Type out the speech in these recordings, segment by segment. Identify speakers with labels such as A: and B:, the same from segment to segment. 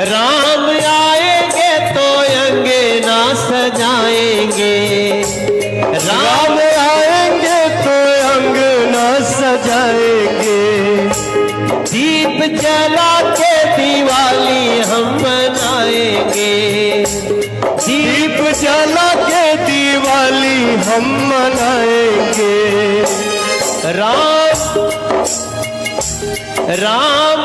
A: राम आएंगे तो अंगना सजाएंगे,
B: राम आएंगे तो अंगना सजाएंगे।
A: दीप जला के दिवाली हम मनाएंगे,
B: दीप जला के दिवाली हम मनाएंगे।
A: राम राम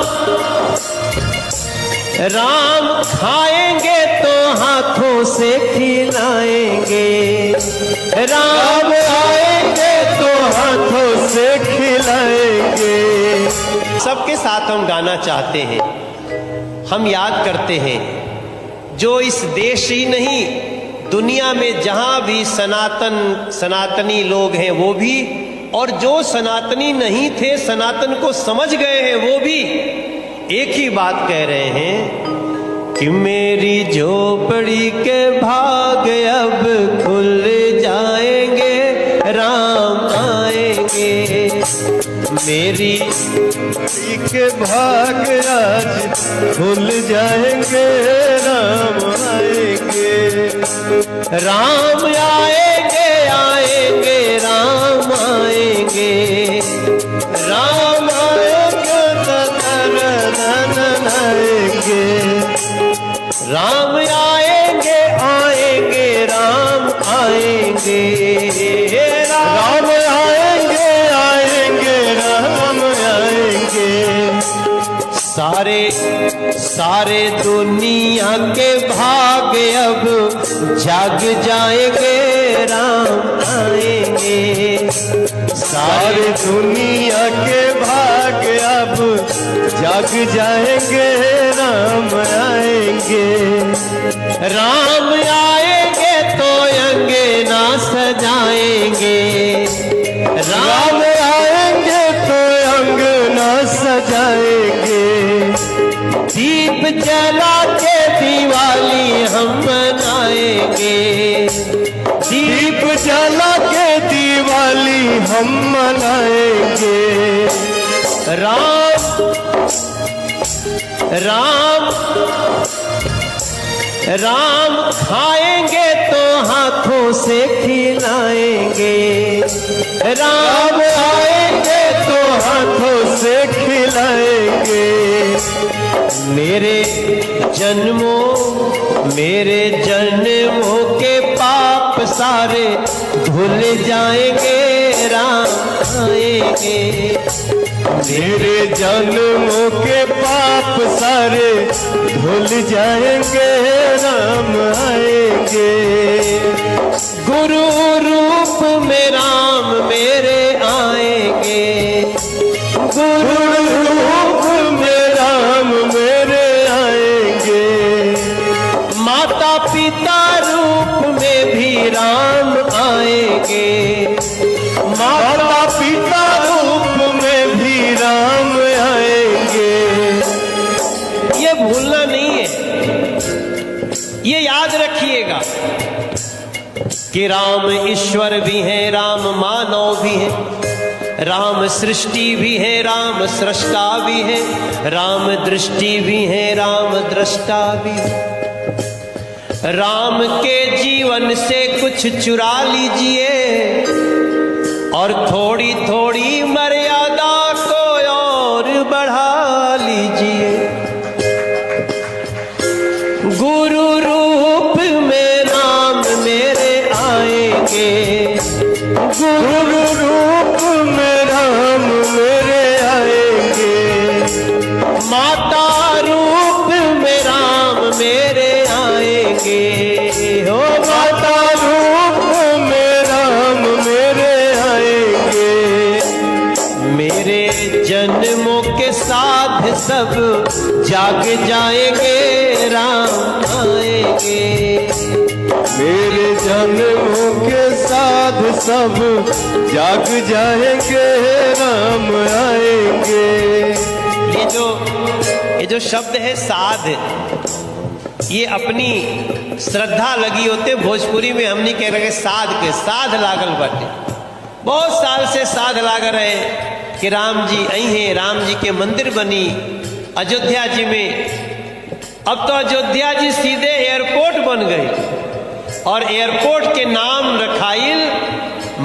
A: राम खाएंगे तो हाथों से खिलाएंगे,
B: राम आएंगे तो हाथों से खिलाएंगे।
A: सबके साथ हम गाना चाहते हैं, हम याद करते हैं जो इस देश ही नहीं दुनिया में जहां भी सनातनी लोग हैं वो भी, और जो सनातनी नहीं थे सनातन को समझ गए हैं वो भी एक ही बात कह रहे हैं कि मेरी झोपड़ी के भाग अब खुल जाएंगे, राम आएंगे। मेरी
B: के भाग आज खुल जाएंगे, राम आएंगे।
A: राम आएंगे आएंगे राम आएंगे,
B: राम आएंगे आएंगे।
A: राम आएंगे आएंगे राम आएंगे,
B: राम आएंगे आएंगे राम आएंगे।
A: सारे दुनिया के भाग अब जाग जाएंगे, राम आएंगे।
B: सारे दुनिया के भाग अब जाग जाएंगे, राम आएंगे।
A: राम आएंगे तो अंगना सजाएंगे,
B: राम आएंगे तो अंगना सजाएंगे।
A: दीप जला के दिवाली हम मनाएंगे,
B: दीप जला के दिवाली हम मनाएंगे।
A: राम राम राम खाएंगे तो हाथों से खिलाएंगे,
B: राम आएंगे तो हाथों से खिलाएंगे।
A: मेरे जन्मों के पाप सारे धुल जाएंगे, राम आएंगे।
B: मेरे जन्मों के पाप सारे धुल जाएंगे, राम आएंगे।
A: गुरु रूप में राम मेरे आएंगे,
B: गुरु रूप में राम मेरे आएंगे।
A: माता पिता रूप में भी राम आएंगे,
B: माता पिता रूप में भी राम आएंगे।
A: ये भूलना नहीं है, ये याद रखिएगा कि राम ईश्वर भी हैं, राम मानव भी हैं, राम सृष्टि भी है, राम सृष्टा भी है, राम दृष्टि भी है, राम दृष्टा भी है। राम के जीवन से कुछ चुरा लीजिए और थोड़ी थोड़ी मर्यादा को और बढ़ा लीजिए। गुरु रूप में राम मेरे आएंगे,
B: गुरु रूप में राम मेरे आएंगे।
A: माता रूप में राम मेरे आएंगे, हो
B: माता रूप में राम मेरे आएंगे।
A: मेरे जन्मों के साथ सब जाग जाएंगे, राम आएंगे।
B: मेरे जन्मों के साथ सब जाग जाएंगे, राम आएंगे।
A: ये जो शब्द है साध, ये अपनी श्रद्धा लगी होते भोजपुरी में हम नहीं कह रहे साध के, साध लागल बाटे। बहुत साल से साध लाग रहे कि राम जी आई हैं, राम जी के मंदिर बनी अयोध्या जी में, अब तो अयोध्या जी सीधे एयरपोर्ट बन गई और एयरपोर्ट के नाम रखाइल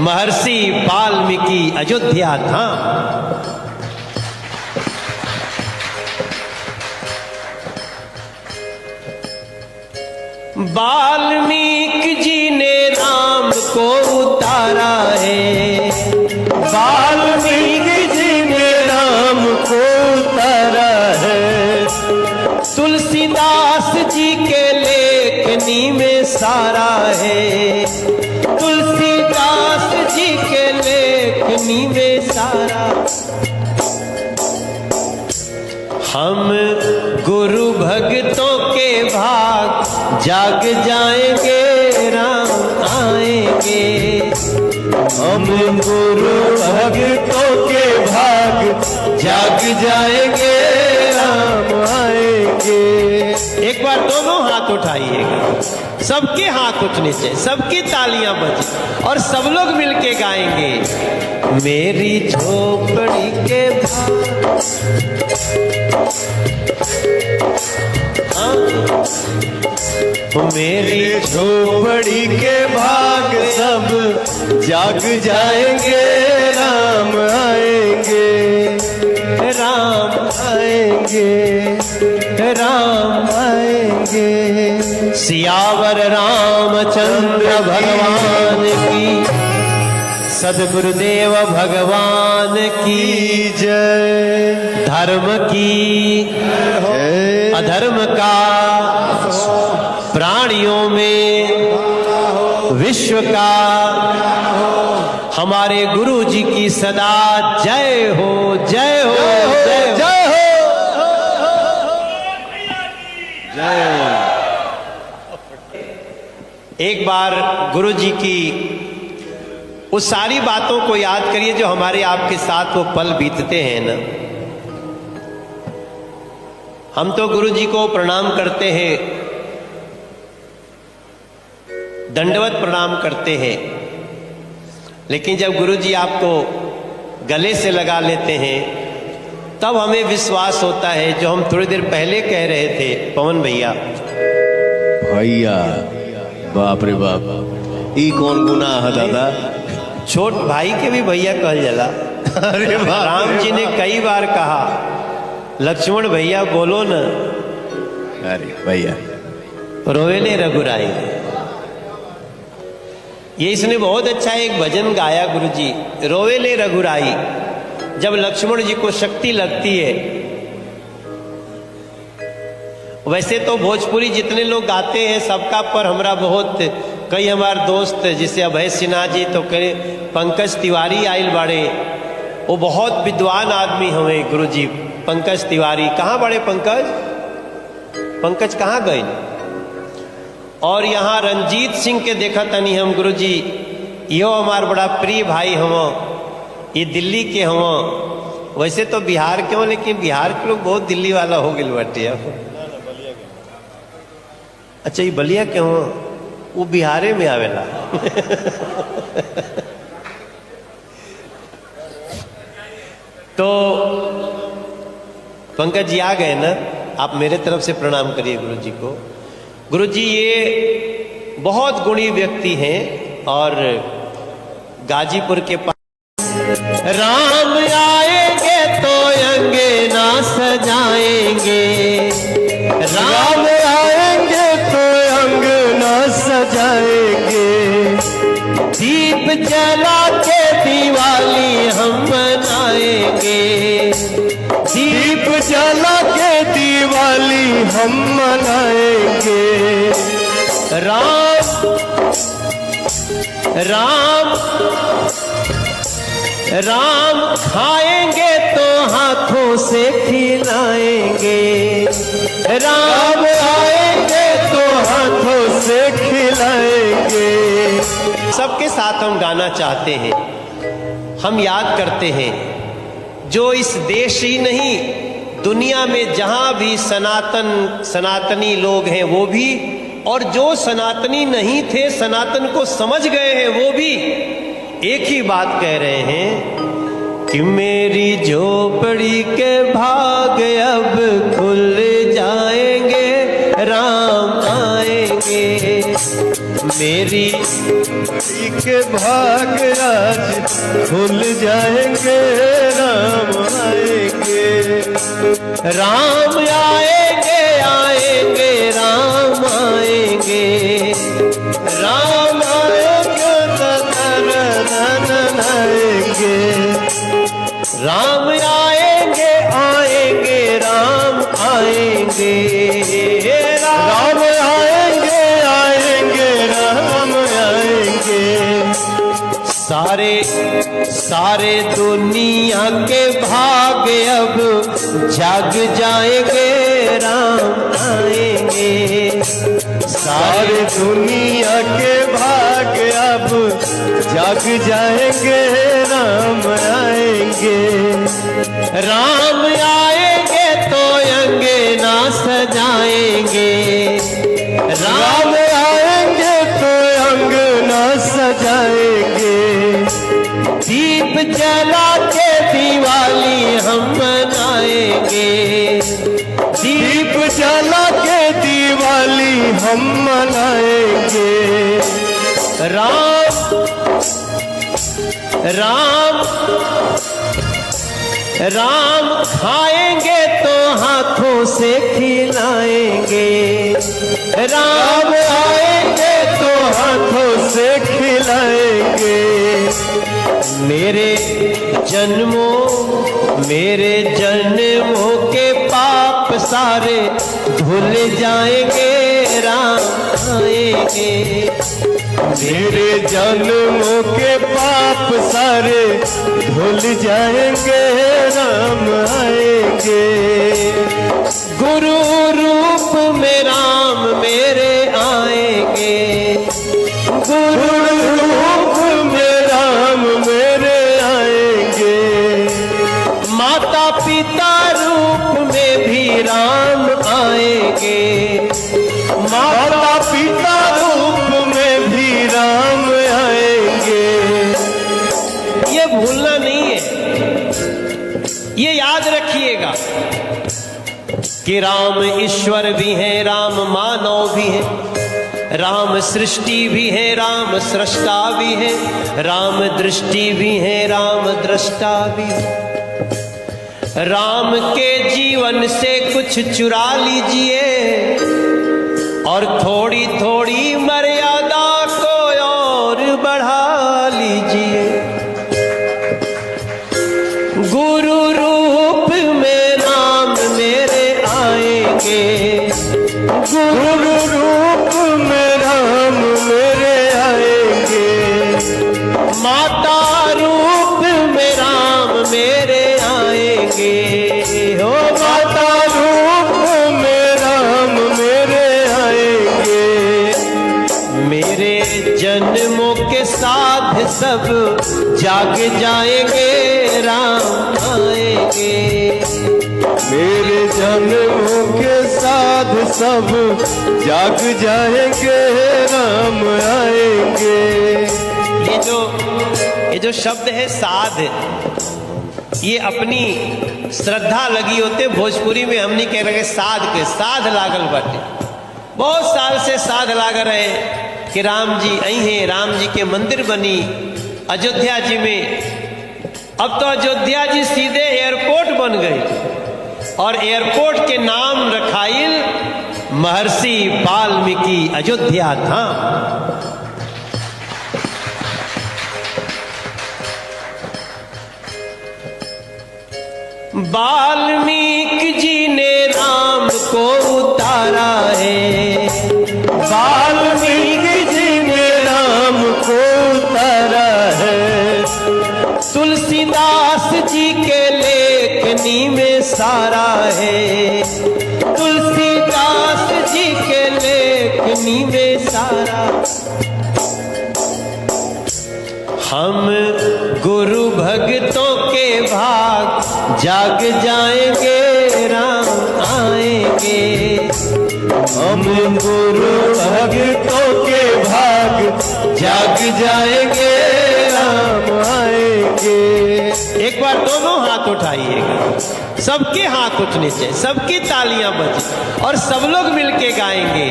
A: महर्षि वाल्मीकि अयोध्या धाम। वाल्मीकि जी ने राम को उतारा है,
B: वाल्मीकि जी ने राम को उतारा है,
A: तुलसीदास जी के लेखनी में सारा है, तुलसीदास जी के लेखनी में सारा। हम गुरु भक्तों के भाग जाग जाएंगे, राम आएंगे।
B: हम गुरु भक्तों के भाग जाग जाएंगे, राम आएंगे।
A: एक बार दोनों हाथ उठाइएगा, सबके हाथ उठने चाहिए, सबकी तालियां बजे और सब लोग मिलके गाएंगे। मेरी झोपड़ी के भाग,
B: मेरी झोपड़ी के भाग सब जाग जाएंगे, राम आएंगे,
A: राम
B: आएंगे,
A: राम
B: आएंगे।
A: सियावर रामचंद्र भगवान की, सद्गुरुदेव भगवान की
B: जय।
A: धर्म की अधर्म का प्राणियों में विश्व का हमारे गुरु जी की सदा जय हो, जय हो, जय हो,
B: जय हो, जय।
A: एक बार गुरु जी की उस सारी बातों को याद करिए जो हमारे आपके साथ वो पल बीतते हैं ना। हम तो गुरु जी को प्रणाम करते हैं, दंडवत प्रणाम करते हैं, लेकिन जब गुरु जी आपको गले से लगा लेते हैं तब हमें विश्वास होता है, जो हम थोड़ी देर पहले कह रहे थे पवन भैया।
B: भैया बाप रे बाप, ई कौन गुनाह है दादा?
A: छोट भाई के भी भैया कहल जाला।
B: अरे
A: राम जी ने कई बार कहा, लक्ष्मण भैया बोलो न,
B: अरे भैया
A: रोवेले रघुराई। ये इसने बहुत अच्छा एक भजन गाया गुरुजी, रोवेले रघुराई। जब लक्ष्मण जी को शक्ति लगती है, वैसे तो भोजपुरी जितने लोग गाते हैं सबका पर हमरा बहुत, कई हमारे दोस्त जैसे अभय सिन्हा जी, तो कई पंकज तिवारी आइल बाड़े, वो बहुत विद्वान आदमी हमें गुरुजी। पंकज तिवारी कहाँ बड़े? पंकज कहाँ गए? और यहाँ रंजीत सिंह के देखा तनी हम गुरुजी, यो हमार बड़ा प्रिय भाई हम, ये दिल्ली के हम। वैसे तो बिहार के हो, लेकिन बिहार के लोग बहुत दिल्ली वाला हो गए बाटे। अच्छा, ये बलिया के हो, वो बिहारे में आवेला। तो पंकज जी आ गए ना, आप मेरे तरफ से प्रणाम करिए गुरु जी को। गुरु जी ये बहुत गुणी व्यक्ति हैं और गाजीपुर के पास राम आएंगे तो अंगना सजाएंगे,
B: राम आएंगे तो अंगना सजाएंगे,
A: दीप जला के दिवाली हम मनाएंगे,
B: दीप जला के दिवाली हम मनाएंगे।
A: राम राम राम खाएंगे तो हाथों से खिलाएंगे,
B: राम आएंगे तो हाथों से खिलाएंगे।
A: सबके साथ हम गाना चाहते हैं, हम याद करते हैं जो इस देश ही नहीं दुनिया में जहां भी सनातनी लोग हैं वो भी, और जो सनातनी नहीं थे सनातन को समझ गए हैं वो भी एक ही बात कह रहे हैं कि मेरी झोपड़ी के भाग अब खुल जाएंगे, मेरी
B: के भाग आज खुल जाएंगे, राम आएंगे।
A: राम आएंगे आएंगे राम आएंगे,
B: राम आएंगे आएंगे,
A: राम आएंगे आएंगे राम आएंगे,
B: राम आएंगे आएंगे, राम आएंगे।
A: सारे सारे दुनिया के भाग अब जाग जाएंगे, राम आएंगे।
B: सारे दुनिया के भाग अब जाग जाएंगे, राम आएंगे।
A: राम आएंगे तो अंगना सजाएंगे,
B: राम आएंगे तो अंगना सजाएंगे।
A: दीप जला के दिवाली हम मनाएंगे,
B: दीप जला के दिवाली हम मनाएंगे।
A: राम राम राम खाएंगे तो हाथों से खिलाएंगे,
B: राम आएंगे तो हाथों से खिलाएंगे।
A: मेरे जन्मों के पाप सारे धुल जाएंगे, राम आएंगे।
B: मेरे जन्मों के पाप सारे धुल जाएंगे, राम आएंगे।
A: गुरु रूप में राम मेरे आएंगे,
B: गुरु रूप में राम मेरे आएंगे।
A: माता पिता रूप में भी राम आएंगे,
B: माता पिता रूप में भी राम आएंगे।
A: ये भूलना नहीं है, ये याद रखिएगा कि राम ईश्वर भी हैं, राम मानव भी हैं, राम सृष्टि भी है, राम सृष्टा भी है, राम दृष्टि भी है, राम दृष्टा भी है। राम के जीवन से कुछ चुरा लीजिए और थोड़ी थोड़ी मर्यादा को और बढ़ा लीजिए। गुरु रूप में राम मेरे आएंगे,
B: गुरु रूप में राम मेरे आएंगे।
A: माता रूप में राम मेरे आएंगे, हो
B: माता रूप में राम मेरे आएंगे।
A: मेरे जन्मों के साथ सब जाग जाएंगे, राम आएंगे।
B: मेरे जन्मों के साथ सब जाग जाएंगे, राम आएंगे।
A: ये जो शब्द है साध, ये अपनी श्रद्धा लगी होते। भोजपुरी में हमने कह रहे साध के साध लागल बाटे, बहुत साल से साध लाग रहे कि राम जी आई हैं, राम जी के मंदिर बनी अयोध्या जी में। अब तो अयोध्या जी सीधे एयरपोर्ट बन गई और एयरपोर्ट के नाम रखाइल महर्षि वाल्मीकि अयोध्या धाम। वाल्मीकि जी ने राम को उतारा है,
B: वाल्मीकि जी ने राम को उतारा है।
A: तुलसीदास जी के लेखनी में सारा है, तुलसीदास जी के लेखनी में सारा। हम गुरु भक्तों के भाग जाग जाएंगे, राम आएंगे।
B: हम गुरु भक्तों के भाग जाग जाएंगे, राम आएंगे।
A: एक बार दोनों हाथ उठाइएगा, सबके हाथ उठने चाहिए, सबकी तालियां बजे और सब लोग मिलके गाएंगे।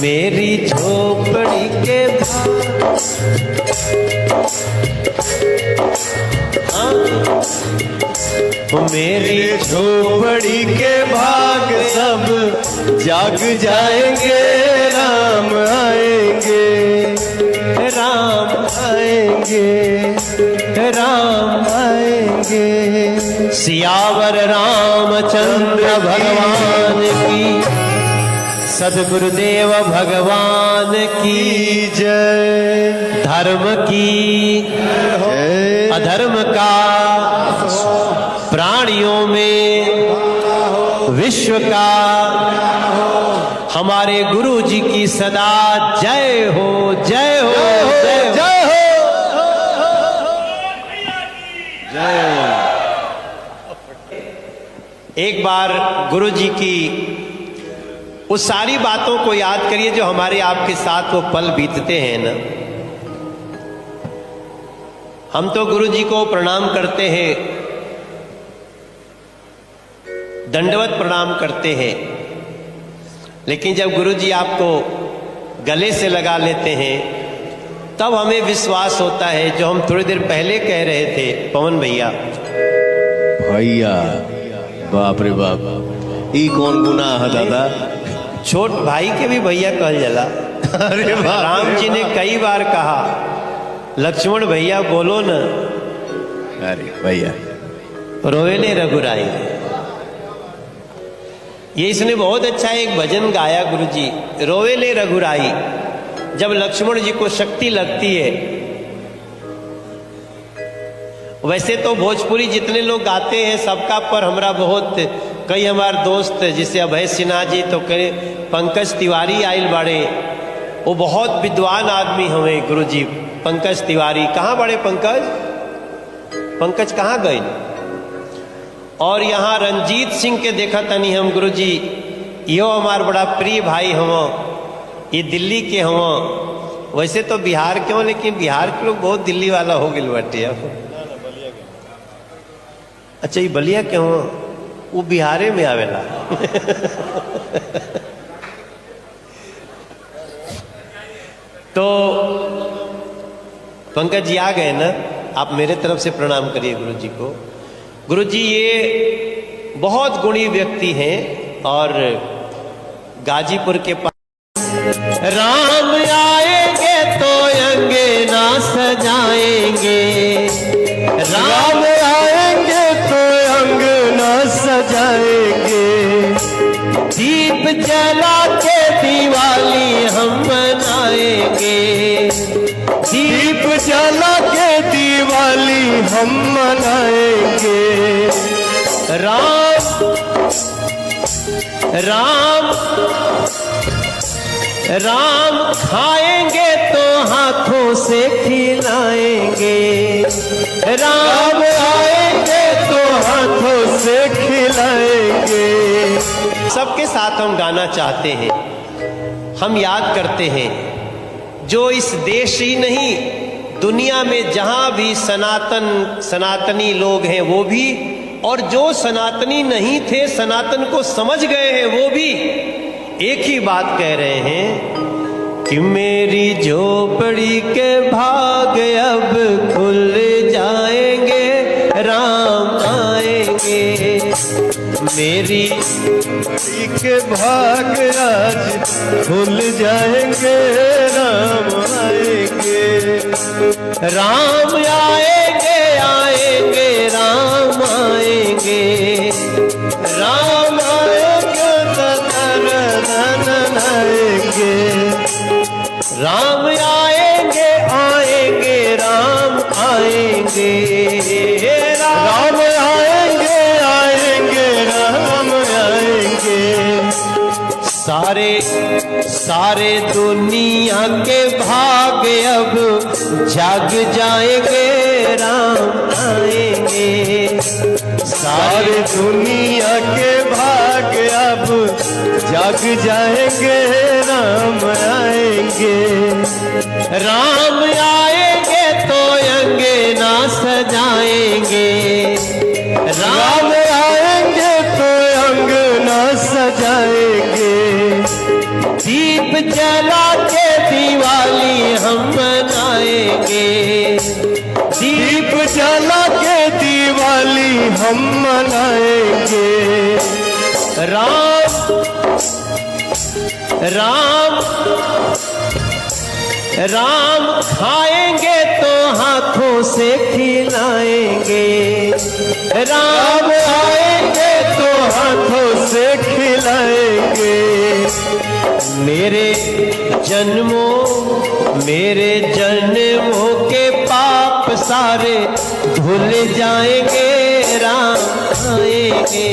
A: मेरी झोपड़ी के मेरी
B: झोपड़ी के भाग सब जाग जाएंगे, राम आएंगे,
A: राम
B: आएंगे,
A: राम
B: आएंगे।
A: सियावर रामचंद्र भगवान की, सदगुरुदेव भगवान की
B: जय।
A: धर्म की
B: जय।
A: अधर्म का प्राणियों में विश्व का हमारे गुरु जी की सदा जय हो, जय हो, जय हो,
B: जय हो, जय।
A: एक बार गुरु जी की उस सारी बातों को याद करिए जो हमारे आपके साथ वो पल बीतते हैं ना। हम तो गुरु जी को प्रणाम करते हैं, दंडवत प्रणाम करते हैं, लेकिन जब गुरु जी आपको गले से लगा लेते हैं तब हमें विश्वास होता है, जो हम थोड़ी देर पहले कह रहे थे पवन भैया।
B: भैया बाप रे बाप, ई कौन गुनाह है दादा?
A: छोट भाई के भी भैया कहल जाला।
B: अरे बाप,
A: राम जी ने कई बार कहा लक्ष्मण भैया बोलो न,
B: अरे भैया
A: रोवेले रघुराई। ये इसने बहुत अच्छा एक भजन गाया गुरु जी, रोवेले रघुराई। जब लक्ष्मण जी को शक्ति लगती है, वैसे तो भोजपुरी जितने लोग गाते हैं सबका पर हमरा बहुत, कई हमारे दोस्त जैसे अभय सिन्हा जी, तो कई पंकज तिवारी आयल बाड़े, वो बहुत विद्वान आदमी हुए गुरु जी। पंकज तिवारी कहाँ बड़े? पंकज कहाँ गए? और यहाँ रंजीत सिंह के देखा तनी हम गुरु जी, यो हमार बड़ा प्रिय भाई हम, ये दिल्ली के हम। वैसे तो बिहार के हो, लेकिन बिहार के लोग बहुत दिल्ली वाला हो गए बाटे। अच्छा ये बलिया के हो, वो बिहारे में आवेला। तो पंकज जी आ गए ना, आप मेरे तरफ से प्रणाम करिए गुरु जी को। गुरु जी ये बहुत गुणी व्यक्ति हैं और गाजीपुर के पास राम आएंगे तो अंगना सजाएंगे,
B: राम आएंगे तो अंगना सजाएंगे,
A: दीप जला के दिवाली हम मनाएंगे,
B: दीप जला के दिवाली हम मनाएंगे।
A: राम राम राम खाएंगे तो हाथों से खिलाएंगे,
B: राम आएंगे तो हाथों से खिलाएंगे।
A: सबके साथ हम गाना चाहते हैं। हम याद करते हैं जो इस देश ही नहीं दुनिया में जहां भी सनातनी लोग हैं वो भी, और जो सनातनी नहीं थे सनातन को समझ गए हैं वो भी एक ही बात कह रहे हैं कि मेरी झोपड़ी के भाग अब खुल जाएंगे, राम आएंगे। मेरी
B: के भाग आज खुल जाएंगे, राम आएंगे,
A: राम आएंगे, आएंगे, राम आएंगे,
B: राम आएंगे, आएंगे,
A: राम आएंगे, आएंगे, राम आएंगे,
B: राम आएंगे, आएंगे, राम आएंगे।
A: सारे दुनिया के भाग अब जाग जाएंगे, राम आएंगे,
B: सारे दुनिया के भाग अब जाग जाएंगे, राम आएंगे,
A: राम आएंगे तो अंगना सजाएंगे,
B: राम आएंगे जाएंगे।
A: दीप जला के दिवाली हम मनाएंगे।
B: दीप जला के दिवाली हम मनाएंगे।
A: राम राम राम खाएंगे तो हाथों से खिलाएंगे।
B: राम आएंगे तो हाथों से खिलाएंगे।
A: मेरे जन्मों के पाप सारे धुल जाएंगे। राम आएंगे।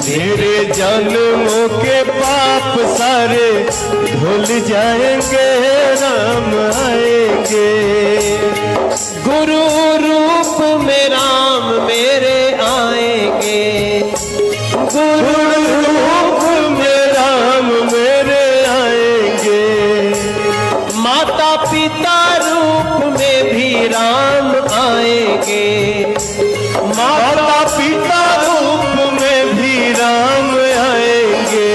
B: मेरे जन्मों के पाप सारे धुल जाएंगे। राम आएंगे।
A: गुरु रूप में राम मेरे आएंगे।
B: गुरु रूप में राम मेरे आएंगे।
A: माता पिता रूप में भी राम आएंगे।
B: माता पिता रूप में भी राम आएंगे।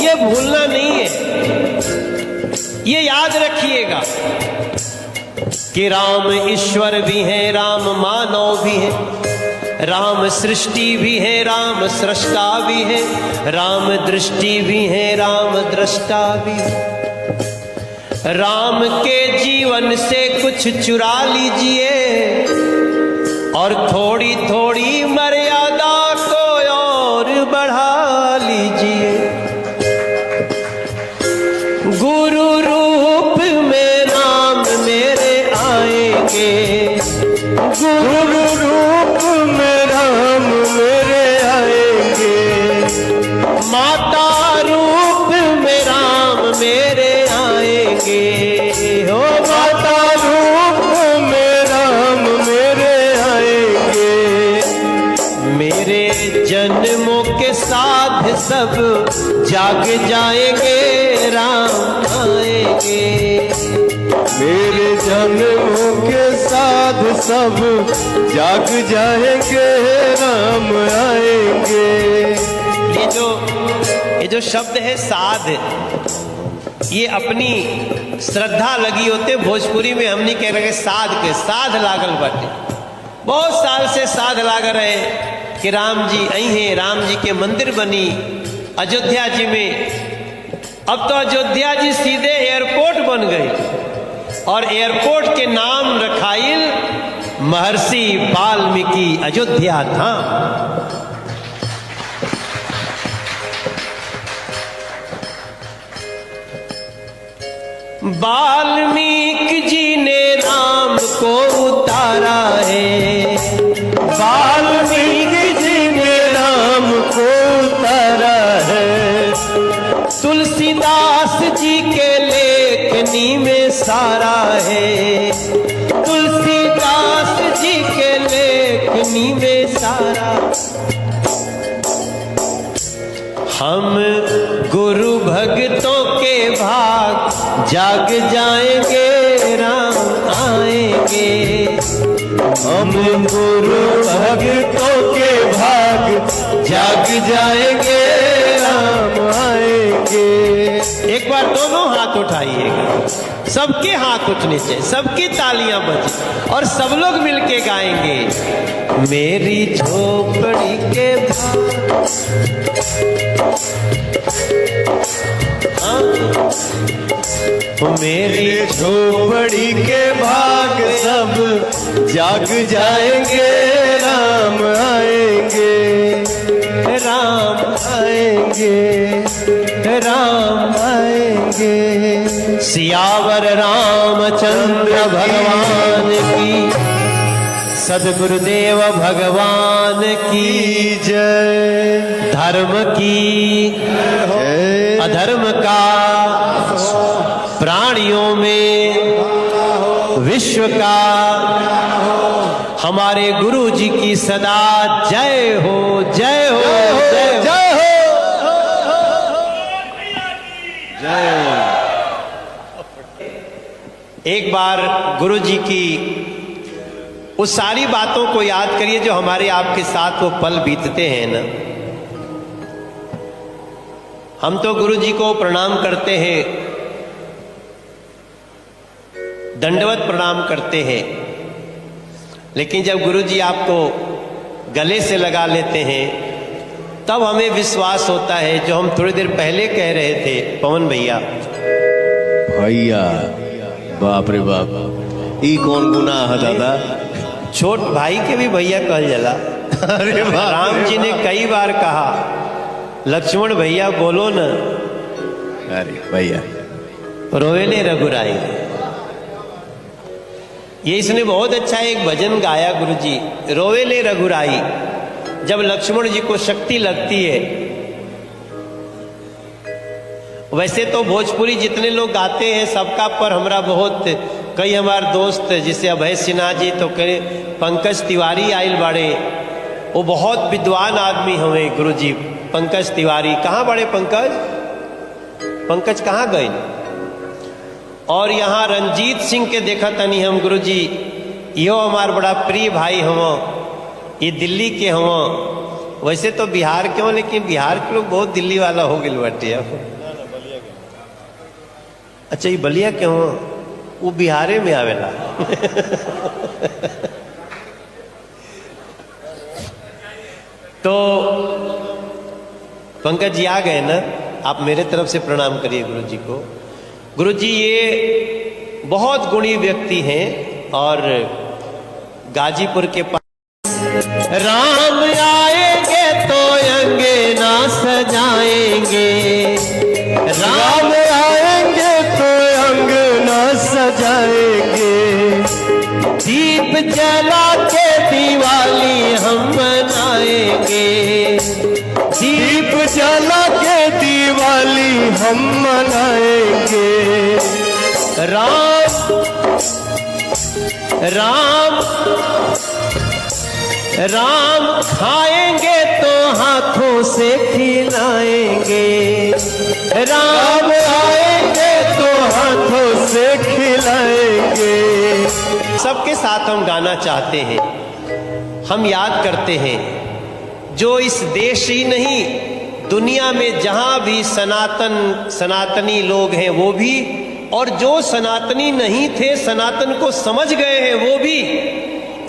A: ये भूलना नहीं है, ये याद रखिएगा कि राम ईश्वर भी हैं, राम मानव भी हैं, राम सृष्टि भी है, राम सृष्टा भी है, राम दृष्टि भी है, राम दृष्टा भी है। राम के जीवन से कुछ चुरा लीजिए और थोड़ी थोड़ी मर्यादा को और बढ़ा लीजिए। गुरु रूप में राम मेरे आएंगे।
B: गुरु रूप में राम मेरे आएंगे।
A: माता रूप में राम मेरे आएंगे। हो
B: माता रूप में राम मेरे आएंगे।
A: मेरे जन्मों के साथ सब जाग जाएंगे। राम आएंगे।
B: मेरे जन्मों के साथ सब जाग जाएंगे। राम आएंगे।
A: ये जो शब्द है साध, ये अपनी श्रद्धा लगी होते। भोजपुरी में हमने कह रहे साध के साध लागल बाटे। बहुत साल से साध लाग रहे कि राम जी आई हैं, राम जी के मंदिर बनी अयोध्या जी में। अब तो अयोध्या जी सीधे एयरपोर्ट बन गई और एयरपोर्ट के नाम रखाइल महर्षि वाल्मीकि अयोध्या धाम। वाल्मीकि जी ने राम को उतारा है।
B: वाल्मीकि जी ने राम को उतारा है।
A: तुलसीदास जी के लेखनी में सारा है। तुलसीदास जी के लेखनी में सारा। हम गुरु भक्तों के भाग जाग जाएंगे। राम आएंगे।
B: हम गुरु भक्तों के भाग जाग जाएंगे। राम आएंगे।
A: एक बार दोनों हाथ उठाइएगा, सबके हाथ उठने चाहिए, सबकी तालियां बजे और सब लोग मिलके गाएंगे। मेरी झोपड़ी के
B: मेरी झोपड़ी के भाग सब जाग जाएंगे। राम आएंगे।
A: राम आएंगे। राम आएंगे। सियावर रामचंद्र भगवान की, सदगुरुदेव भगवान की
B: जय।
A: धर्म की अधर्म का प्राणियों में विश्व का हमारे गुरु जी की सदा जय हो। जय हो। जय हो।
B: जय हो। जय।
A: एक बार गुरु जी की उस सारी बातों को याद करिए जो हमारे आपके साथ वो पल बीतते हैं ना। हम तो गुरु जी को प्रणाम करते हैं, दंडवत प्रणाम करते हैं, लेकिन जब गुरु जी आपको गले से लगा लेते हैं तब हमें विश्वास होता है, जो हम थोड़ी देर पहले कह रहे थे पवन भैया।
B: भैया बाप रे बाप, ई कौन गुनाह है दादा?
A: छोट भाई के भी भैया कहल जाला।
B: अरे बाप
A: राम जी ने कई बार कहा, लक्ष्मण भैया बोलो न,
B: अरे भैया
A: रोवेले रघुराई। ये इसने बहुत अच्छा एक भजन गाया गुरुजी, रोवेले रघुराई। जब लक्ष्मण जी को शक्ति लगती है, वैसे तो भोजपुरी जितने लोग गाते हैं सबका पर हमरा बहुत, कई हमारे दोस्त जिसे अभय सिन्हा जी, तो कहे पंकज तिवारी आयल बाड़े, वो बहुत विद्वान आदमी हुए गुरुजी। पंकज तिवारी कहाँ बड़े? पंकज कहाँ गए? और यहाँ रंजीत सिंह के देखा तनी हम गुरुजी, यो हमार बड़ा प्रिय भाई हम, ये दिल्ली के हम। वैसे तो बिहार के हो, लेकिन बिहार के लोग बहुत दिल्ली वाला हो गए बटे। अच्छा, ये बलिया के हो, वो बिहारे में आवेला। तो पंकज जी आ गए ना, आप मेरे तरफ से प्रणाम करिए गुरु जी को। गुरु जी ये बहुत गुणी व्यक्ति हैं और गाजीपुर के पास राम आएंगे तो अंगना सजाएंगे, राम आएंगे तो अंगना सजाएंगे, दीप जला के दिवाली हम मनाएंगे, दीप जला के दिवाली हम मनाएंगे। राम खाएंगे तो हाथों से खिलाएंगे, राम आएंगे तो हाथों से खिलाएंगे। सबके साथ हम गाना चाहते हैं, हम याद करते हैं जो इस देश ही नहीं दुनिया में जहां भी सनातनी लोग हैं वो भी, और जो सनातनी नहीं थे सनातन को समझ गए हैं वो भी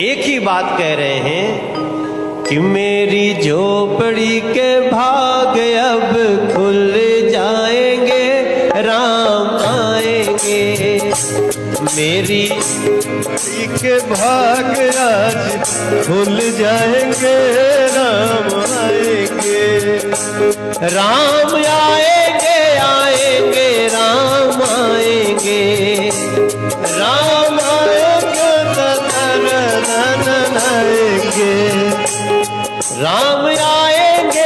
A: एक ही बात कह रहे हैं कि मेरी झोपड़ी के भाग अब खुल जाएंगे, राम आएंगे। मेरी के भाग आज खुल जाएंगे, राम आएंगे, राम आएंगे, आएंगे, राम आएंगे, राम आएंगे, आएंगे, राम आएंगे,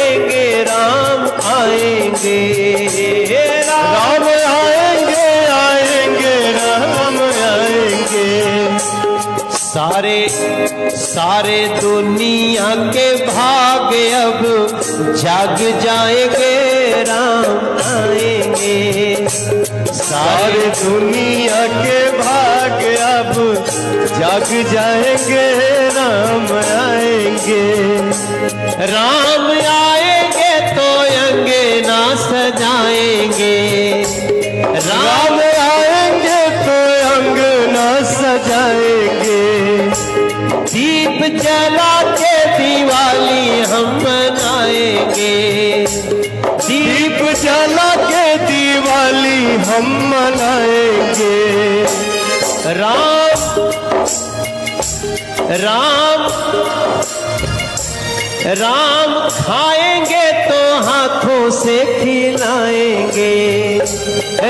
A: आएंगे, राम आएंगे, राम आएंगे, आएंगे, राम आएंगे। सारे दुनिया के भाग अब जाग जाएंगे, राम आएंगे, सारे दुनिया के भाग अब जाग जाएंगे, राम आएंगे, राम आएंगे तो अंगना सजाएंगे, राम आएंगे तो अंगना सजाएंगे, दीप जला के दिवाली हम मनाएंगे, दीप जला के दिवाली हम मनाएंगे। राम खाएंगे तो हाथों से खिलाएंगे,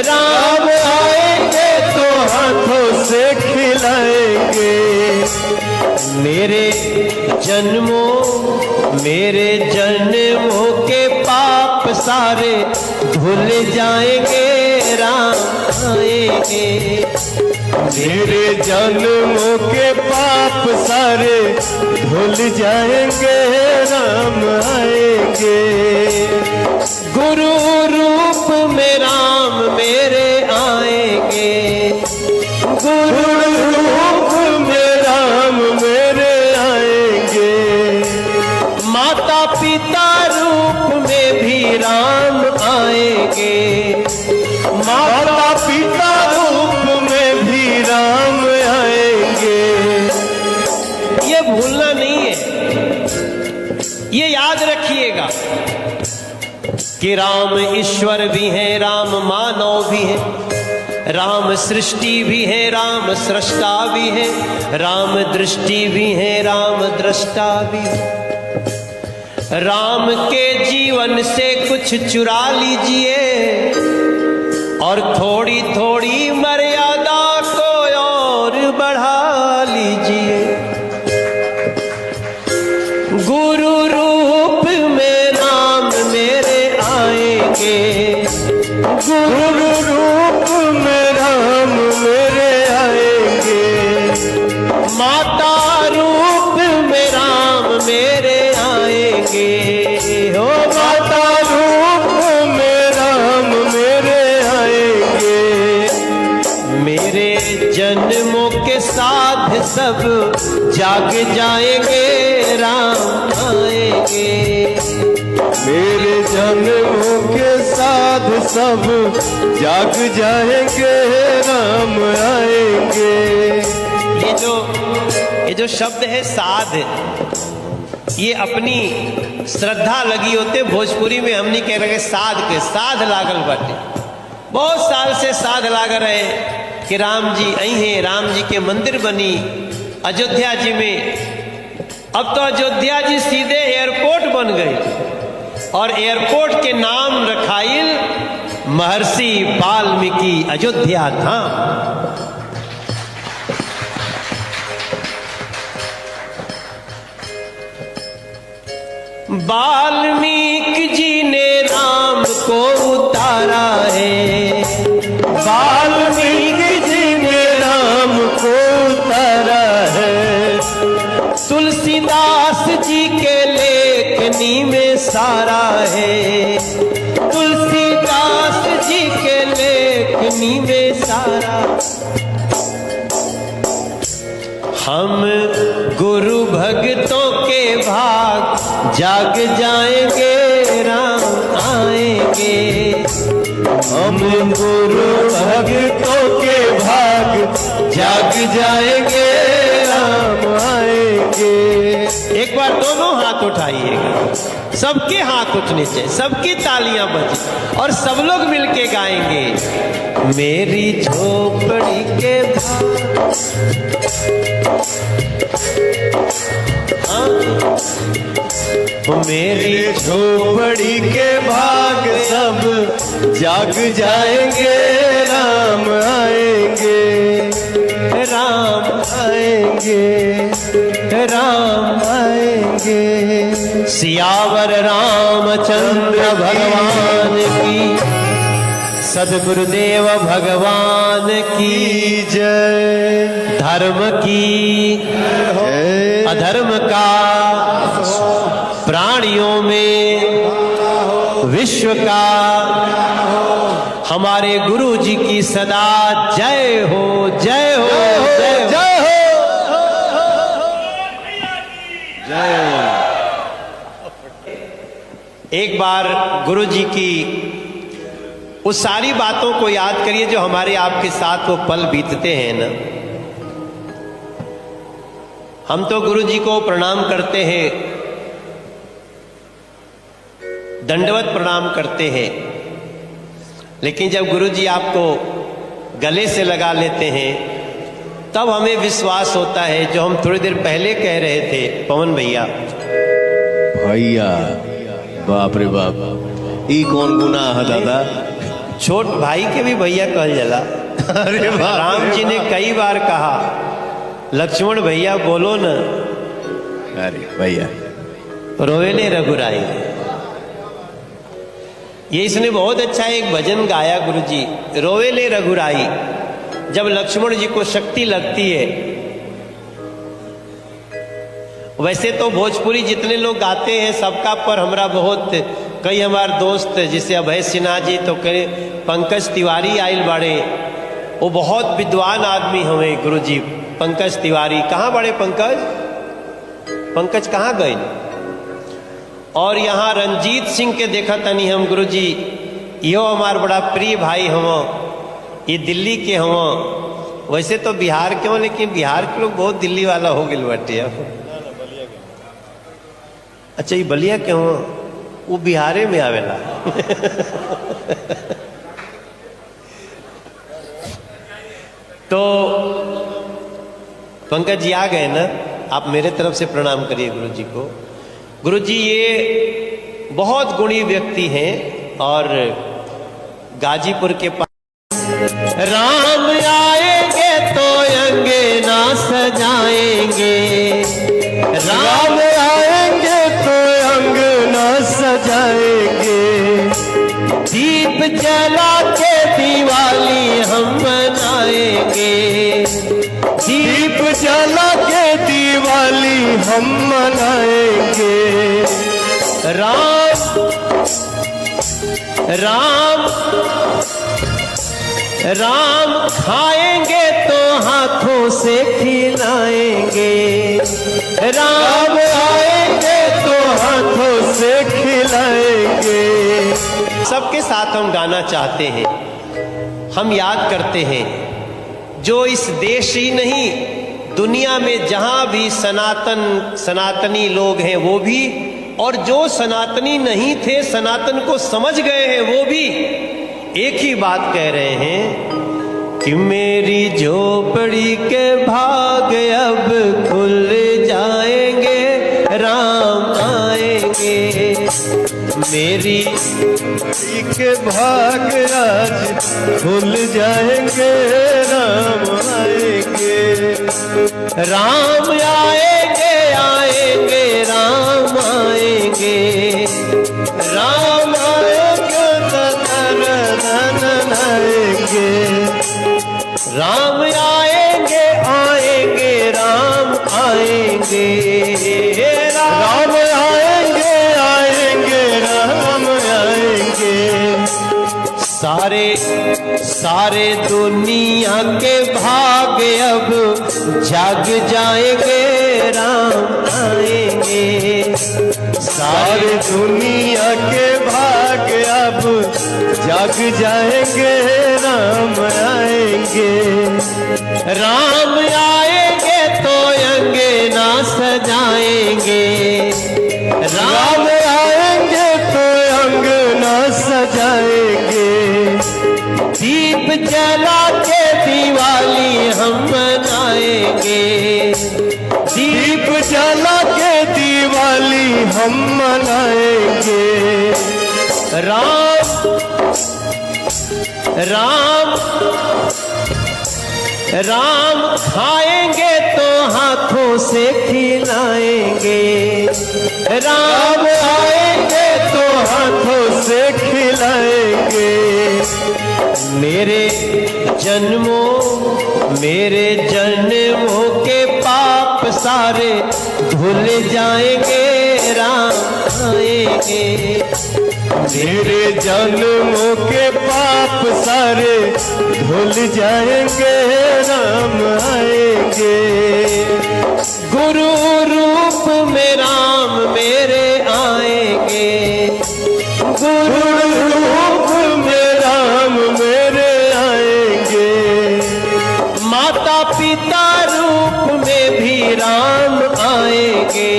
A: राम आएंगे तो हाथों से खिलाएंगे। मेरे जन्मों के पाप सारे धुल जाएंगे, राम आएंगे, मेरे जन्मों के पाप सारे धुल जाएंगे, राम आएंगे। गुरु रूप में राम मेरे आएंगे, गुरु रूप में राम मेरे आएंगे, माता पिता रूप में भी राम कि राम ईश्वर भी हैं, राम मानव भी हैं, राम सृष्टि भी है, राम सृष्टा भी है, राम दृष्टि भी है, राम दृष्टा भी है। राम के जीवन से कुछ चुरा लीजिए और थोड़ी थोड़ी मर्यादा को और बढ़ा लीजिए। गुरु रूप में राम मेरे आएंगे,
B: गुरु रूप में राम मेरे आएंगे,
A: माता रूप में राम मेरे आएंगे,
B: हो माता रूप में राम मेरे आएंगे।
A: मेरे जन्मों के साथ सब जाग जाएंगे, राम आएंगे।
B: मेरे जन्मों के साथ सब जाग जाएंगे, राम आएंगे।
A: ये जो शब्द है साध, ये अपनी श्रद्धा लगी होते भोजपुरी में हमनी कह रहे साध के साध लागल बाटे। बहुत साल से साध लाग रहे कि राम जी आई हैं, राम जी के मंदिर बनी अयोध्या जी में। अब तो अयोध्या जी सीधे एयरपोर्ट बन गई और एयरपोर्ट के नाम रखाइल महर्षि वाल्मीकि अयोध्या धाम। वाल्मीकि जी ने राम को उतारा है,
B: वाल्मीकि जी ने राम को उतारा है,
A: तुलसीदास जी के लेखनी में सारा है, तुलसीदास जी के लेखनी में सारा। हम गुरु भक्तों के भाग जाग जाएंगे, राम आएंगे।
B: हम गुरु भक्तों के भाग जाग जाएंगे, राम आएंगे।
A: एक बार दोनों हाथ उठाइएगा, सबके हाथ उठने चाहिए, सबकी तालियां बजी और सब लोग मिलके गाएंगे। मेरी झोपड़ी के
B: मेरी झोपड़ी के भाग सब जाग जाएंगे, राम आएंगे,
A: राम
B: आएंगे,
A: राम
B: आएंगे।
A: सियावर रामचंद्र भगवान की, सद्गुरुदेव भगवान की
B: जय।
A: धर्म की अधर्म का प्राणियों में विश्व का हमारे गुरु जी की सदा जय हो, जय हो, जय हो,
B: जय हो, जय।
A: एक बार गुरु जी की उस सारी बातों को याद करिए जो हमारे आपके साथ वो पल बीतते हैं ना। हम तो गुरु जी को प्रणाम करते हैं, दंडवत प्रणाम करते हैं, लेकिन जब गुरु जी आपको गले से लगा लेते हैं तब हमें विश्वास होता है, जो हम थोड़ी देर पहले कह रहे थे पवन भैया।
B: भैया बाप रे बाप, ई कौन गुनाह है दादा?
A: छोट भाई के भी भैया कहल जाला।
B: अरे बाप
A: राम जी ने कई बार कहा लक्ष्मण भैया बोलो न,
B: अरे भैया
A: रोवेले रघुराई। ये इसने बहुत अच्छा एक भजन गाया गुरुजी, रोवेले रघुराई। जब लक्ष्मण जी को शक्ति लगती है, वैसे तो भोजपुरी जितने लोग गाते हैं सबका पर हमरा बहुत कई हमारे दोस्त जिसे अभय सिन्हा जी तो कहे पंकज तिवारी आइल बाड़े, वो बहुत विद्वान आदमी हमें गुरुजी। पंकज तिवारी कहाँ बड़े? पंकज कहाँ गए? और यहाँ रंजीत सिंह के देखा तनी हम गुरुजी, यो हमार बड़ा प्रिय भाई हम, ये दिल्ली के हम। वैसे तो बिहार के हो, लेकिन बिहार के लोग बहुत दिल्ली वाला हो गए बटे। अच्छा ये बलिया के हो? वो बिहारे में आवेला। तो पंकज जी आ गए ना, आप मेरे तरफ से प्रणाम करिए गुरु जी को। गुरु जी ये बहुत गुणी व्यक्ति हैं और गाजीपुर के पास राम आएंगे तो अंगना सजाएंगे, राम आएंगे तो अंगना सजाएंगे, दीप जला के दिवाली हम मनाएंगे, दीप जला के दिवाली हम मनाएंगे। राम राम राम खाएंगे तो हाथों से खिलाएंगे, राम आएंगे तो हाथों से खिलाएंगे। सबके साथ हम गाना चाहते हैं, हम याद करते हैं जो इस देश ही नहीं दुनिया में जहां भी सनातनी लोग हैं वो भी, और जो सनातनी नहीं थे सनातन को समझ गए हैं वो भी एक ही बात कह रहे हैं कि मेरी झोपड़ी के भाग अब खुल जाएंगे, राम आएंगे, मेरी के भाग आज खुल जाएंगे, राम आएंगे, राम आएंगे आएंगे राम आएंगे, राम आएंगे आएंगे, राम आएंगे आएंगे राम आएंगे, राम आएंगे आएंगे राम आएंगे। सारे दुनिया के भाग अब जाग जाएंगे, राम आएंगे, सारे दुनिया के भाग अब जाग जाएंगे, राम आएंगे, राम आएंगे तो अंगना सजाएंगे, राम आएंगे तो अंगना सजाएंगे, दीप जला के दिवाली हम मनाएंगे, दीप जला के दिवाली हम मनाएंगे। राम खाएंगे तो हाथों से खिलाएंगे, राम आएंगे तो हाथों से खिलाएंगे, मेरे जन्मों के पाप सारे धुल जाएंगे, राम आएंगे, मेरे जन्मों के पाप सारे धुल जाएंगे, राम आएंगे, गुरु रूप में राम मेरे आएंगे, गुरु रूप में राम मेरे आएंगे, माता पिता रूप में भी राम आएंगे,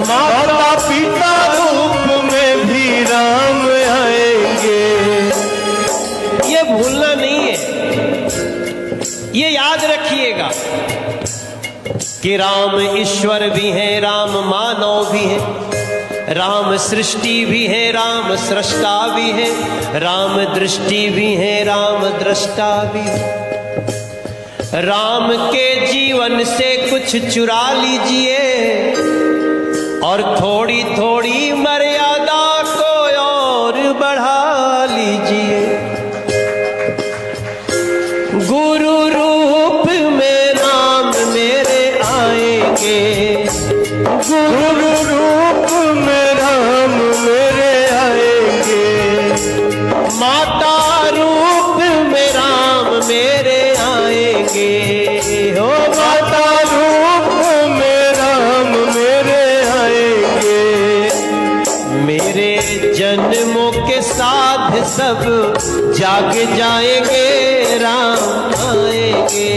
A: माता पिता रूप में भी राम आएंगे। ये भूलना नहीं है, ये याद रखिएगा कि राम ईश्वर भी हैं, राम मानव भी हैं, राम सृष्टि भी है, राम सृष्टा भी है, राम दृष्टि भी है, राम दृष्टा भी है। राम के जीवन से कुछ चुरा लीजिए और थोड़ी थोड़ी मर्यादा को और बढ़ा लीजिए। गुरु रूप में राम मेरे आएंगे, गुरु रूप में राम मेरे आएंगे, माता रूप में राम मेरे आएंगे, हो माता रूप में राम मेरे आएंगे। मेरे जन्मों के साथ सब जाग जाएंगे, राम आएंगे।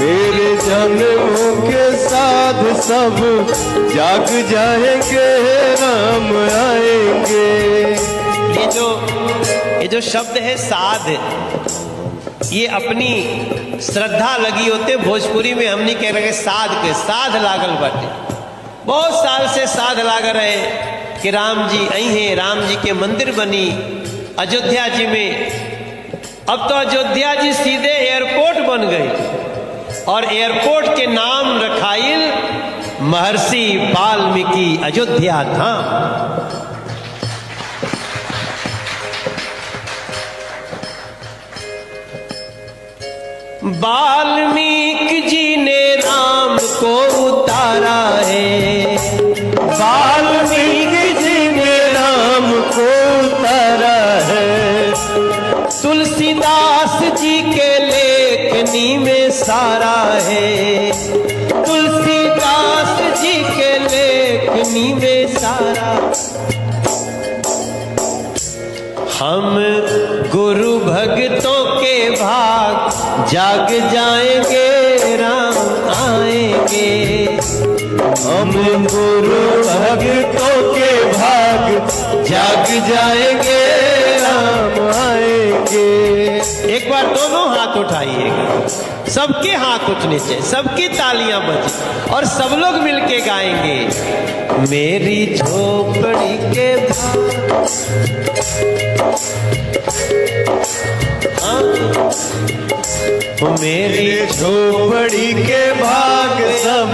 B: मेरे जन्मों के साथ सब जाग जाएंगे, राम आएंगे।
A: ये जो शब्द है साध, ये अपनी श्रद्धा लगी होते भोजपुरी में हमनी कह रहे साध के साध लागल बाटे। बहुत साल से साध लाग रहे कि राम जी आई हैं, राम जी के मंदिर बनी अयोध्या जी में। अब तो अयोध्या जी सीधे एयरपोर्ट बन गई और एयरपोर्ट के नाम रखाइल महर्षि वाल्मीकि अयोध्या धाम। वाल्मीकि जी ने राम को उतारा है,
B: वाल्मीकि जी ने राम को उतारा है।
A: तुलसीदास जी के लेखनी में सारा है, तुलसीदास जी के लेखनी में सारा। हम गुरु भक्तों के भाग जाग जाएंगे, राम आएंगे।
B: हम गुरु भक्तों के भाग जाग जाएंगे, राम आएंगे।
A: एक बार दोनों हाथ उठाइएगा, सबके हाथ उठने चाहिए, सबकी तालियां बजे और सब लोग मिलके गाएंगे। मेरी झोपड़ी के
B: मेरी झोपड़ी के भाग सब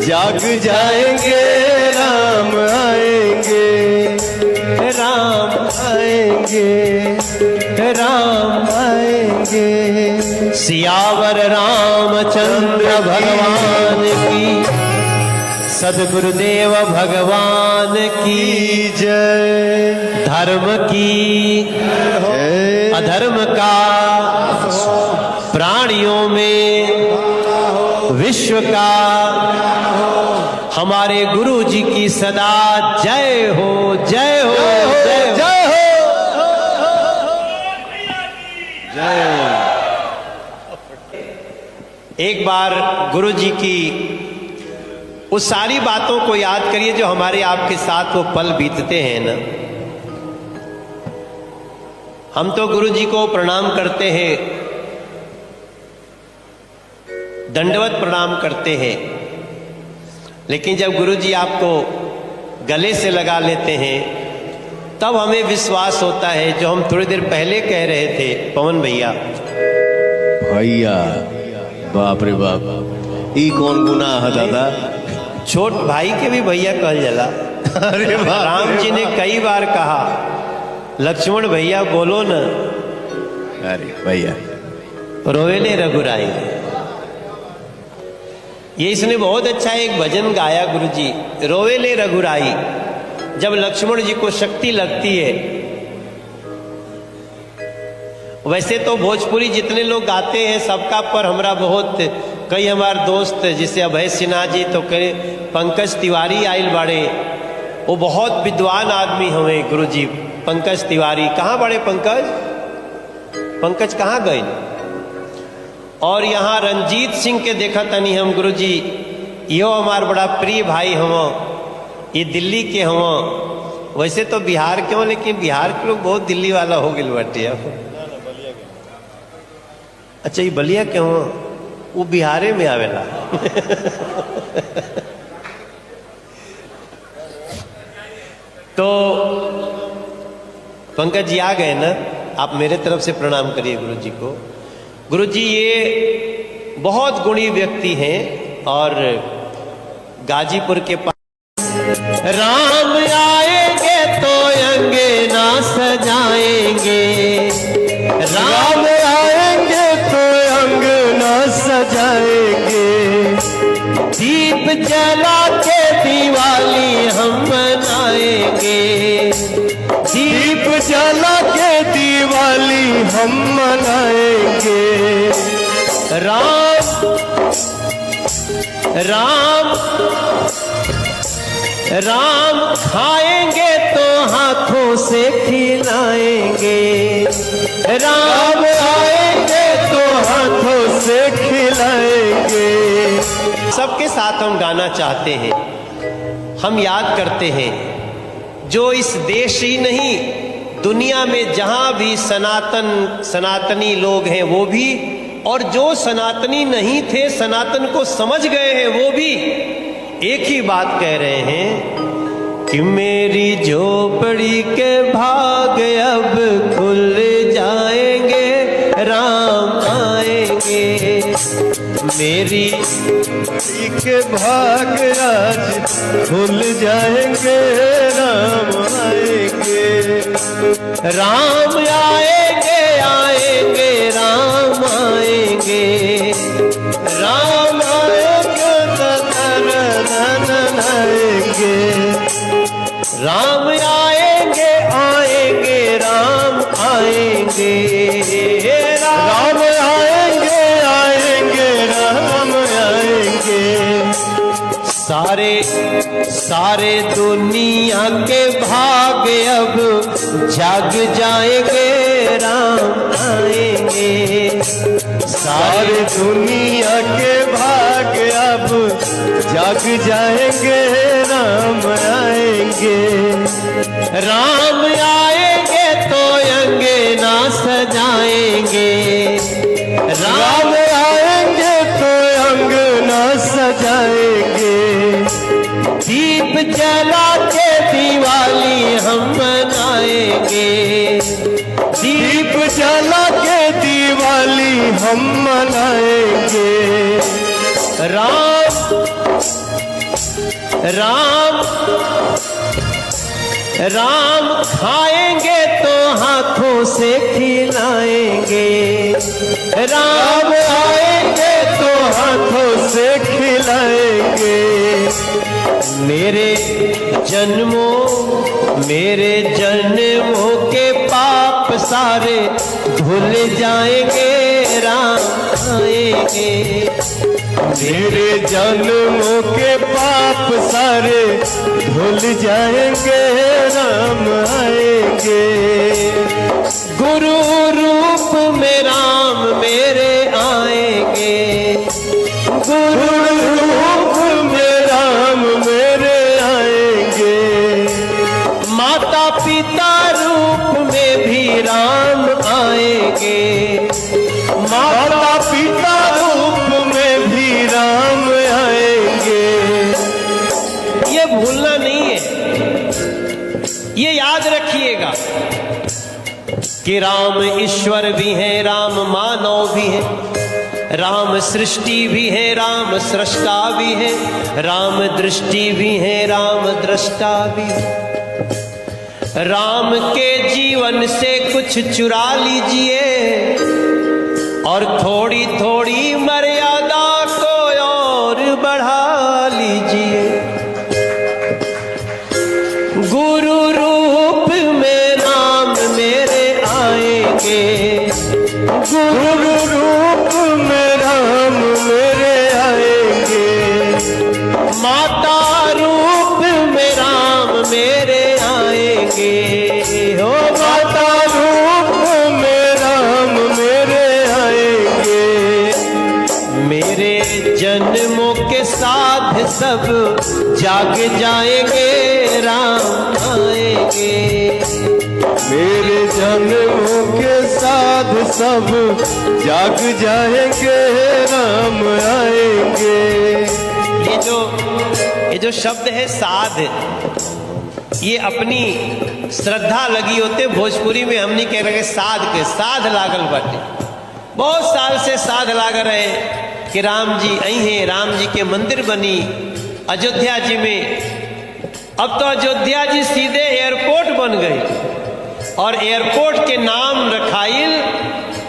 B: जाग जाएंगे, राम आएंगे,
A: राम
B: आएंगे, राम आएंगे।
A: सियावर रामचंद्र भगवान की, सद्गुरुदेव भगवान की
B: जय।
A: धर्म की अधर्म का प्राणियों में विश्व का हमारे गुरु जी की सदा जय हो, जय हो, जय हो,
B: जय हो, जय।
A: एक बार गुरु जी की उस सारी बातों को याद करिए जो हमारे आपके साथ वो पल बीतते हैं ना। हम तो गुरु जी को प्रणाम करते हैं, दंडवत प्रणाम करते हैं, लेकिन जब गुरु जी आपको गले से लगा लेते हैं तब हमें विश्वास होता है, जो हम थोड़ी देर पहले कह रहे थे पवन भैया।
B: भैया बाप रे बाप, ई कौन गुनाह है दादा?
A: छोट भाई के भी भैया कहल जाला।
B: अरे
A: राम जी ने कई बार कहा, लक्ष्मण भैया बोलो न।
B: अरे भैया
A: रोवेले रघुराई। ये इसने बहुत अच्छा एक भजन गाया गुरुजी, रोवेले रघुराई। जब लक्ष्मण जी को शक्ति लगती है, वैसे तो भोजपुरी जितने लोग गाते हैं सबका पर हमरा बहुत कई हमारे दोस्त जैसे अभय सिन्हा जी, तो कई पंकज तिवारी आइल बाड़े, वो बहुत विद्वान आदमी हुए गुरुजी। पंकज तिवारी कहाँ बड़े? पंकज कहाँ गए? और यहाँ रंजीत सिंह के देखा तनी हम गुरुजी, यो हमार बड़ा प्रिय भाई हम, ये दिल्ली के हम। वैसे तो बिहार के हो, लेकिन बिहार के लोग बहुत दिल्ली वाला हो गए बाटे। अच्छा ये बलिया के हो, वो बिहारे में आवेला। तो पंकज जी आ गए ना, आप मेरे तरफ से प्रणाम करिए गुरु जी को। गुरु जी ये बहुत गुणी व्यक्ति हैं और गाजीपुर के पास राम आएंगे तो अंगना सजाएंगे,
B: राम आएंगे तो अंगना सजाएंगे।
A: दीप जला के दिवाली हम मनाएंगे,
B: दीप जला के दिवाली हम मनाएंगे।
A: राम राम राम खाएंगे तो हाथों से खिलाएंगे,
B: राम आएंगे तो हाथों से खिलाएंगे।
A: साथ हम गाना चाहते हैं। हम याद करते हैं जो इस देश ही नहीं दुनिया में जहां भी सनातनी लोग हैं वो भी, और जो सनातनी नहीं थे सनातन को समझ गए हैं वो भी एक ही बात कह रहे हैं कि मेरी झोपड़ी के भाग अब खुल जाएंगे, राम आएंगे। मेरी
B: के भाग आज खुल जाएंगे, राम आएंगे।
A: राम आएंगे आएंगे राम आएंगे,
B: राम आएंगे आएंगे,
A: राम आएंगे आएंगे राम आएंगे,
B: राम आएंगे आएंगे, राम आएंगे।
A: सारे दुनिया के भाग अब जाग जाएंगे, राम आएंगे।
B: सारे दुनिया के भाग अब जाग जाएंगे, राम आएंगे।
A: राम आएंगे तो अंगना सजाएंगे,
B: राम आएंगे तो अंगना सजाएंगे।
A: दीप जला के दिवाली हम मनाएंगे,
B: दीप जला के दिवाली हम मनाएंगे।
A: राम खाएंगे तो हाथों से खिलाएंगे,
B: राम आएंगे तो हाथों से खिलाएंगे।
A: मेरे जन्मों के पाप सारे धुल जाएंगे, राम आएंगे।
B: मेरे जन्मों के पाप सारे धुल जाएंगे, राम आएंगे।
A: गुरु रूप में राम मेरे आएंगे,
B: गुरु रूप में राम मेरे आएंगे।
A: माता पिता रूप में भी राम आएंगे,
B: माता पिता रूप में भी राम आएंगे।
A: ये भूलना नहीं है, ये याद रखिएगा कि राम ईश्वर भी है, राम मानव भी है, राम सृष्टि भी है, राम सृष्टा भी है, राम दृष्टि भी है, राम दृष्टा भी है। राम के जीवन से कुछ चुरा लीजिए और थोड़ी थोड़ी मर्यादा को और बढ़ा लीजिए। गुरु रूप में राम मेरे आएंगे,
B: गुरु रूप में राम मेरे आएंगे।
A: माता रूप में राम मेरे आएंगे, हो
B: माता रूप में राम मेरे आएंगे।
A: मेरे जन्मों के साथ सब जाग जाएंगे, राम आएंगे।
B: मेरे जन्मों के साथ सब जाग जाएंगे, राम आएंगे।
A: ये जो शब्द है साध, ये अपनी श्रद्धा लगी होते भोजपुरी में हमने कह रहे साध के साध लागल बाटे। बहुत साल से साध लाग रहे कि राम जी आई हैं, राम जी के मंदिर बनी अयोध्या जी में। अब तो अयोध्या जी सीधे एयरपोर्ट बन गई और एयरपोर्ट के नाम रखाइल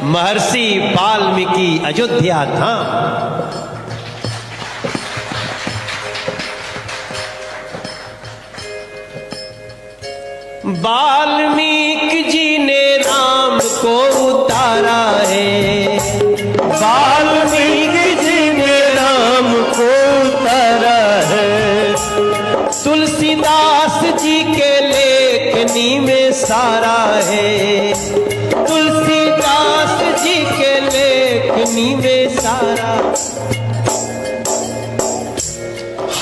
A: महर्षि वाल्मीकि अयोध्या धाम। वाल्मीकि जी ने राम को उतारा है,
B: वाल्मीकि जी ने राम को उतारा है।
A: तुलसीदास जी के लेखनी में सारा है, तुलसीदास जी के लेखनी में सारा।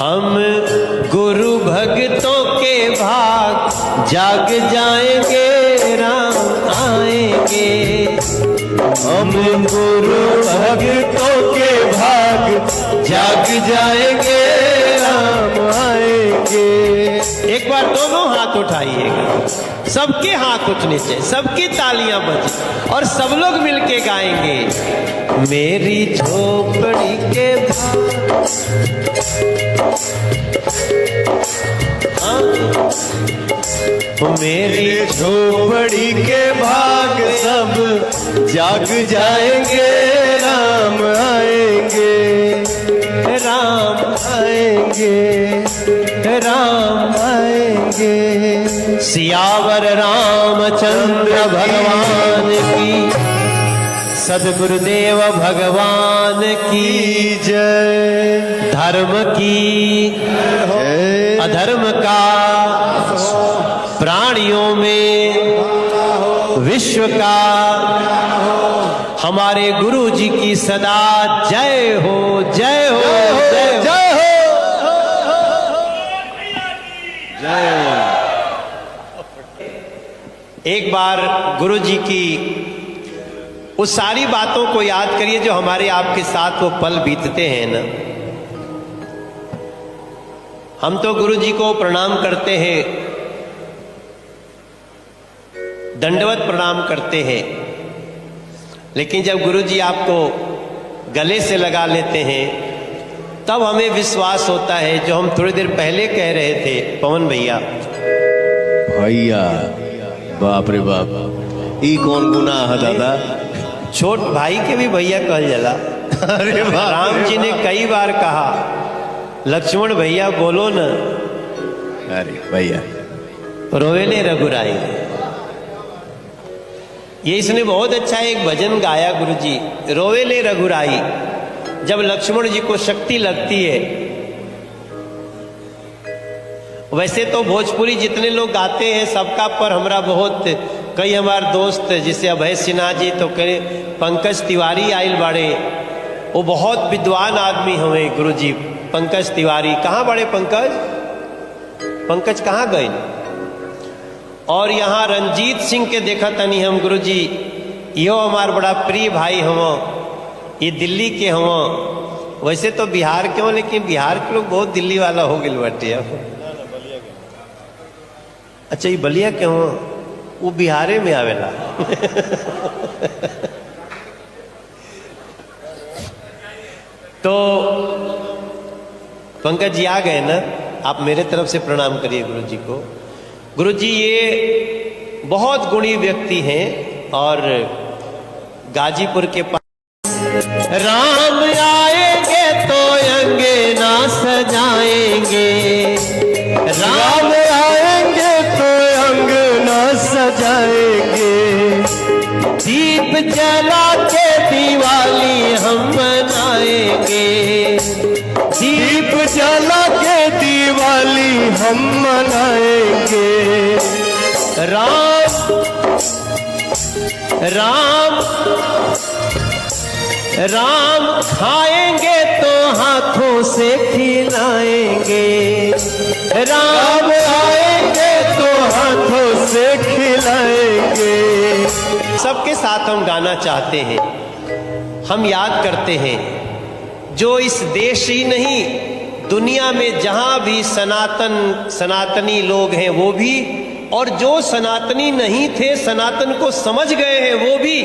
A: हम गुरु भक्तों के भाग जाग जाएंगे, राम आएंगे।
B: हम गुरु भक्तों के भाग जाग जाएंगे, राम आएंगे।
A: एक बार दोनों हाथ उठाइएगा, सबके हाथ उठने चाहिए, सबकी तालियां बजे और सब लोग मिलके गाएंगे। मेरी झोपड़ी के
B: मेरी झोपड़ी के भाग सब जाग जाएंगे, राम आएंगे,
A: राम
B: आएंगे,
A: राम
B: आएंगे।
A: सियावर रामचंद्र भगवान की, सद्गुरुदेव भगवान की
B: जय।
A: धर्म की
B: जय।
A: अधर्म का प्राणियों में विश्व का हमारे गुरु जी की सदा जय हो, जय हो, जय हो,
B: जय हो, जय।
A: एक बार गुरु जी की उस सारी बातों को याद करिए जो हमारे आपके साथ वो पल बीतते हैं ना। हम तो गुरु जी को प्रणाम करते हैं, दंडवत प्रणाम करते हैं, लेकिन जब गुरु जी आपको गले से लगा लेते हैं तब हमें विश्वास होता है, जो हम थोड़ी देर पहले कह रहे थे पवन भैया।
B: भैया बाप रे बाप, ई कौन गुनाह है दादा?
A: छोट भाई के भी भैया कहल जाला।
B: अरे बाप,
A: राम जी ने कई बार कहा, लक्ष्मण भैया बोलो न,
B: अरे भैया
A: रोवेले रघुराई। ये इसने बहुत अच्छा एक भजन गाया गुरु जी, रोवेले रघुराई। जब लक्ष्मण जी को शक्ति लगती है, वैसे तो भोजपुरी जितने लोग गाते हैं सबका पर हमरा बहुत, कई हमारे दोस्त जैसे अभय सिन्हा जी, तो कई पंकज तिवारी आयल बाड़े, वो बहुत विद्वान आदमी हुए गुरु जी। पंकज तिवारी कहाँ बड़े? पंकज कहाँ गए? और यहाँ रंजीत सिंह के देखा तनी हम गुरु जी, यो हमार बड़ा प्रिय भाई हुआ, ये दिल्ली के हुआ। वैसे तो बिहार के हो, लेकिन बिहार के लोग बहुत दिल्ली वाला हो गए बटे। अच्छा, ये बलिया के हो, वो बिहारे में आवेला। तो पंकज जी आ गए ना, आप मेरे तरफ से प्रणाम करिए गुरु जी को। गुरु जी ये बहुत गुणी व्यक्ति हैं और गाजीपुर के पास राम आएंगे तो अंगना सजाएंगे,
B: राम आएंगे तो अंगना सजाएंगे,
A: दीप जला के दिवाली हम मनाएंगे,
B: दीप जला के दिवाली हम मनाएंगे।
A: राम राम राम खाएंगे तो हाथों से खिलाएंगे,
B: राम आएंगे तो हाथों से खिलाएंगे।
A: सबके साथ हम गाना चाहते हैं, हम याद करते हैं जो इस देश ही नहीं दुनिया में जहां भी सनातनी लोग हैं वो भी, और जो सनातनी नहीं थे सनातन को समझ गए हैं वो भी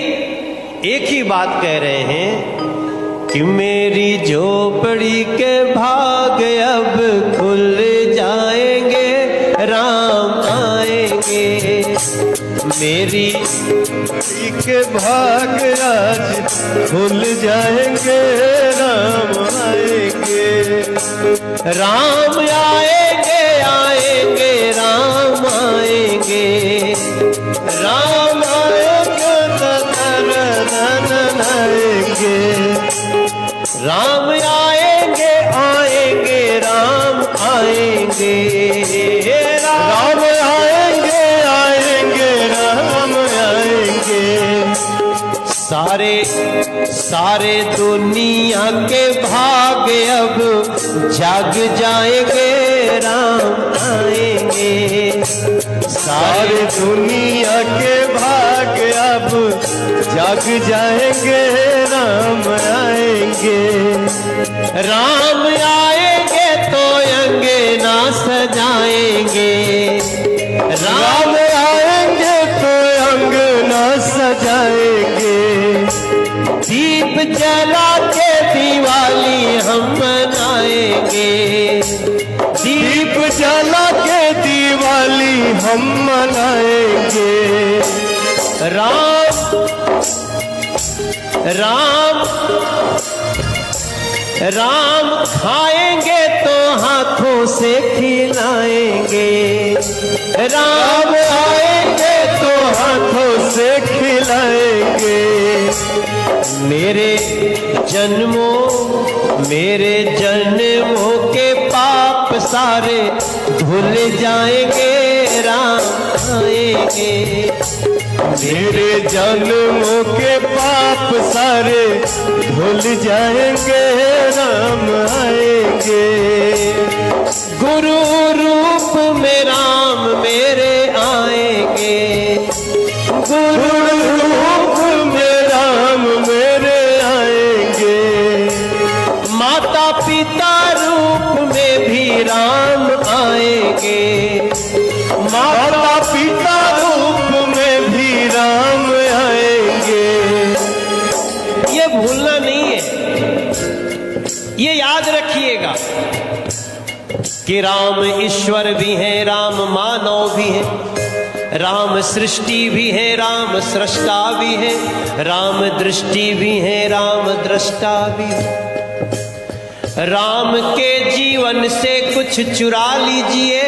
A: एक ही बात कह रहे हैं कि मेरी झोपड़ी के भाग अब खुल जाएंगे, राम आएंगे। मेरी
B: के भाग आज खुल जाएंगे, राम आएंगे,
A: राम आएंगे आएंगे राम आएंगे,
B: राम आएंगे आएंगे,
A: राम आएंगे आएंगे राम आएंगे,
B: राम आएंगे आएंगे, राम आएंगे।
A: सारे सारे दुनिया के भाग अब जाग जाएंगे, राम आएंगे।
B: सारे दुनिया के भाग अब जाग जाएंगे, राम आएंगे।
A: राम आएंगे तो अंगना सजाएंगे,
B: राम आएंगे तो अंगना सजाएंगे।
A: दीप जला के दिवाली हम मनाएंगे,
B: दीप जला के दिवाली हम मनाएंगे।
A: राम राम राम खाएंगे तो हाथों से खिलाएंगे,
B: राम आएंगे तो हाथों से खिलाएंगे।
A: मेरे जन्मों के पाप सारे धुल जाएंगे, राम आएंगे।
B: मेरे जन्मों के पाप सारे धुल जाएंगे, राम आएंगे।
A: गुरु रूप में राम मेरे आएंगे,
B: गुरु रूप में राम मेरे आएंगे।
A: माता पिता रूप में भी राम आएंगे,
B: माता पिता रूप में भी राम आएंगे।
A: ये भूलना नहीं है, ये याद रखिएगा कि राम ईश्वर भी हैं, राम मानव भी हैं, राम सृष्टि भी है, राम सृष्टा भी है, राम दृष्टि भी है, राम दृष्टा भी है। राम के जीवन से कुछ चुरा लीजिए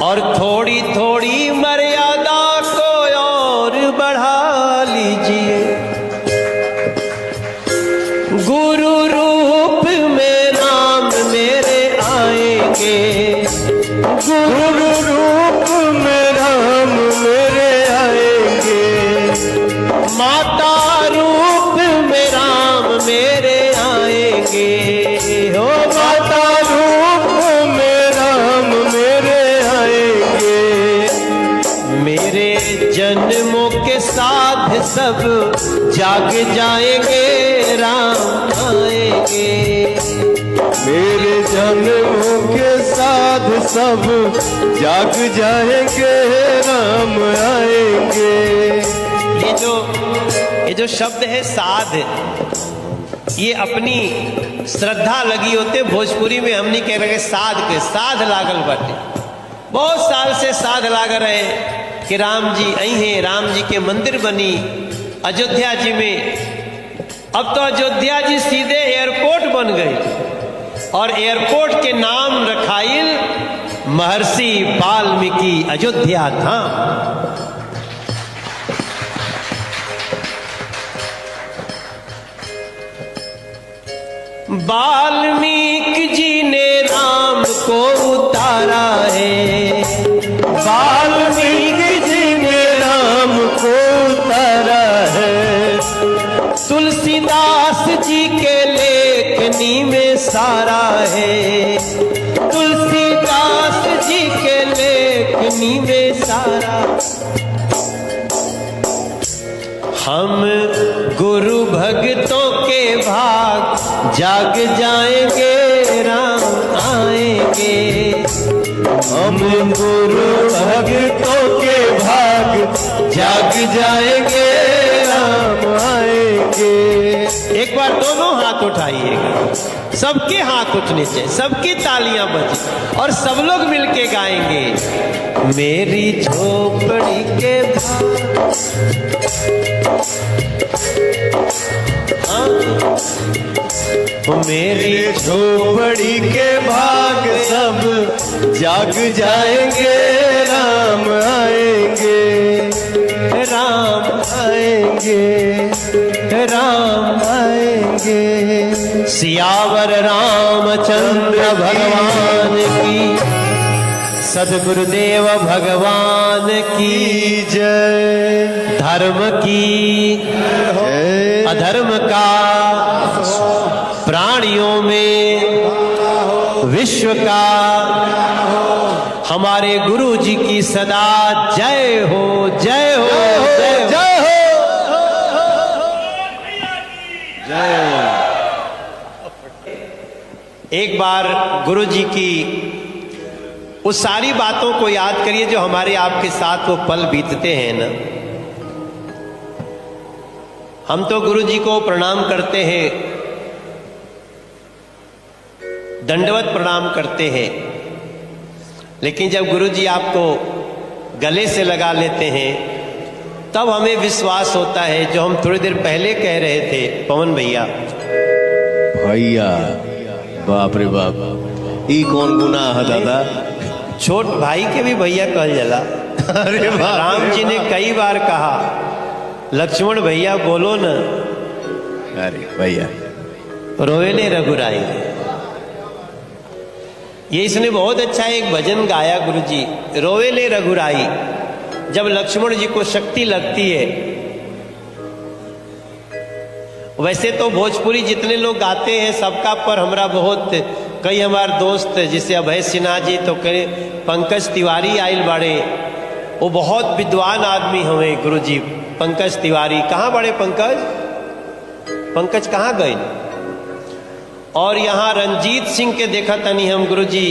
A: और थोड़ी थोड़ी मर्यादा को और बढ़ा लीजिए। गुरु रूप में राम मेरे आएंगे,
B: गुरु रूप में राम मेरे आएंगे।
A: माता रूप में राम मेरे आएंगे, हो
B: माता रूप में राम मेरे आएंगे।
A: मेरे जन्मों के साथ सब जाग जाएंगे, राम आएंगे।
B: मेरे जन्मों के साथ सब जाग जाएंगे, राम आएंगे।
A: ये जो शब्द है साध, ये अपनी श्रद्धा लगी होते भोजपुरी में हमने कह रहे साध के साध लागल बाटे। बहुत साल से साध लाग रहे कि राम जी आई हैं, राम जी के मंदिर बनी अयोध्या जी में। अब तो अयोध्या जी सीधे एयरपोर्ट बन गई और एयरपोर्ट के नाम रखाइल महर्षि वाल्मीकि अयोध्या धाम। वाल्मीकि जी ने राम को उतारा है,
B: वाल्मीकि जी ने राम को उतारा है।
A: तुलसीदास जी के लेखनी में सारा है, तुलसीदास जी के लेखनी में सारा। हम गुरु भक्तों के भाग जाग जाएंगे, राम आएंगे।
B: हम गुरु भक्तों के भाग जाग जाएंगे, राम आएंगे।
A: एक बार दोनों हाथ उठाइएगा, सबके हाथ उठने चाहिए, सबकी तालियां बजी और सब लोग मिलके गाएंगे। मेरी झोपड़ी के
B: मेरी झोपड़ी के भाग सब जाग जाएंगे, राम आएंगे,
A: राम
B: आएंगे,
A: राम
B: आएंगे।
A: सियावर रामचंद्र भगवान की, सदगुरुदेव भगवान की
B: जय।
A: धर्म की
B: जय।
A: धर्म का प्राणियों में विश्व का हमारे गुरु जी की सदा जय हो, जय हो, जय हो,
B: जय हो।
A: एक बार गुरु जी की उस सारी बातों को याद करिए जो हमारे आपके साथ वो पल बीतते हैं ना। हम तो गुरु जी को प्रणाम करते हैं, दंडवत प्रणाम करते हैं, लेकिन जब गुरु जी आपको गले से लगा लेते हैं तब हमें विश्वास होता है, जो हम थोड़ी देर पहले कह रहे थे पवन भैया।
B: भैया बाप रे बाप, ई कौन गुनाह है दादा?
A: छोट भाई के भी भैया कहल जाला।
B: अरे बाप
A: राम जी ने कई बार कहा, लक्ष्मण भैया बोलो न,
B: अरे भैया
A: रोवेले रघुराई। ये इसने बहुत अच्छा एक भजन गाया गुरु जी, रोवेले रघुराई। जब लक्ष्मण जी को शक्ति लगती है, वैसे तो भोजपुरी जितने लोग गाते हैं सबका, पर हमरा बहुत कई हमारे दोस्त जैसे अभय सिन्हा जी, तो कई पंकज तिवारी आयल बाड़े, वो बहुत विद्वान आदमी हुए गुरु जी। पंकज तिवारी कहाँ बड़े? पंकज कहाँ गए? और यहाँ रंजीत सिंह के देखा तनी हम गुरु जी,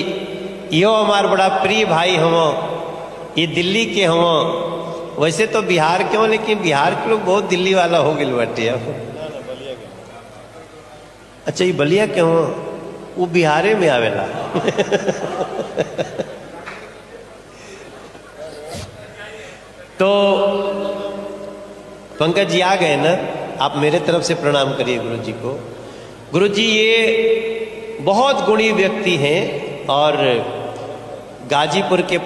A: यो हमार बड़ा प्रिय भाई हम, ये दिल्ली के हम। वैसे तो बिहार के हो, लेकिन बिहार के लोग बहुत दिल्ली वाला हो गए बाटे। अच्छा, ये बलिया के हो, वो बिहारे में आवेला। तो पंकज जी आ गए ना, आप मेरे तरफ से प्रणाम करिए गुरु जी को। गुरु जी ये बहुत गुणी व्यक्ति हैं और गाजीपुर के